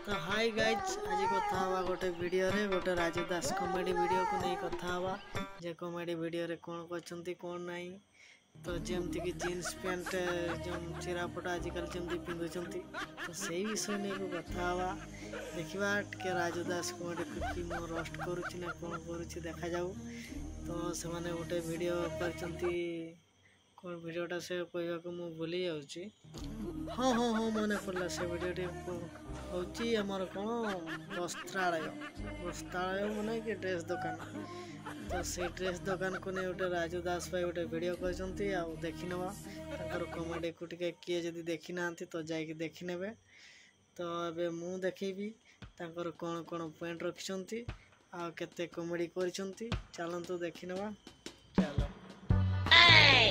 तो hi guys आज कथा हवा गोटे वीडियो रे गोटे राजू दास कॉमेडी वीडियो को नहीं कथा हवा जे कॉमेडी वीडियो रे कौन करछंती कौन नहीं। तो जमती कि जीन्स पैंट जो चिरापटा आजिकल जमती पिंधुचंती तो सही विषय नहीं को कथा हवा देखा टे राजू दास कॉमेडी को कि मो रोस्ट करुच्ची ना कौन करुच्ची देखा जाऊ। तो से माने गोटे वीडियो करछंती कौन वीडियोटा से कहवा को मु भूली जाऊँगी। हाँ हाँ हाँ मन पड़ा से वीडियोटी हूँ आमर कौन वस्त्रालय माने कि ड्रेस दुकान। तो से ड्रेस दुकान को नहीं गोटे राजू दास भाई गोटे वीडियो करछंती आ देखी नवा ताकर कॉमेडी को टिके किए जदि देखी ना तो जाइए देखी नेबे। तो अबे मु देखिबी ताकर कौन कौन पॉइंट रखिछंती आ केते कॉमेडी करछंती चलंतु देखी नवा। चलो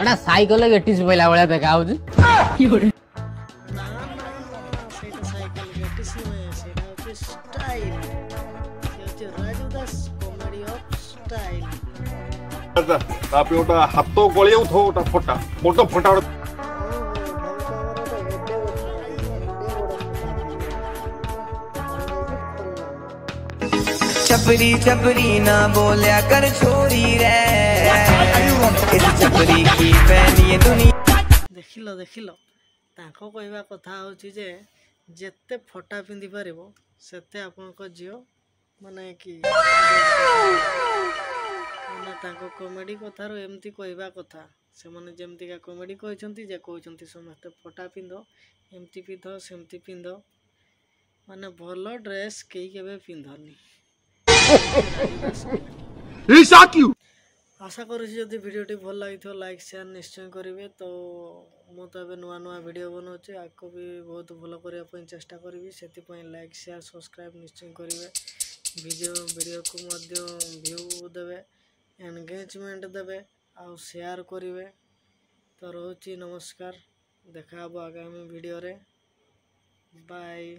अड़ा साइकिल गेटिस पहिला वाला देखा होउछ ना ना सेटा साइकिल गेटिस में सेटा होचे स्टाइल ये होचे Raju Das comedy of style. तापे ओटा हातो गळियो थो ओटा फोटा मोटो फोटा चपरी चपरी ना बोलिया कर छोरी रे इस चपरी की पहनी दुनिया। देखिल ताको कहवा कथा होची जे जेते फोटा पिंधि पारिबो सेते आपनको जियो माने कि माने ताको कॉमेडी कथा रो एमती कहवा कथा से माने जेमती का कॉमेडी कहछंती जे कहछंती समस्त फोटा पिंधो एमती पिंधो सेमती पिंधो माने भलो ड्रेस केई केबे पिंधनी। आशा करुँच जदि भिडियोटी भल लगी लाइक शेयर निश्चय करेंगे। तो मुझे नुआ नुआ वीडियो बनाऊँ आपको भी बहुत भल करने चेष्टा करी से लाइक शेयर सब्सक्राइब निश्चय करेंगे। वीडियो को व्यू देवे एंगेजमेंट देवे आ शेयर करेंगे। तो रोची नमस्कार देखा आगामी वीडियो रे बाय।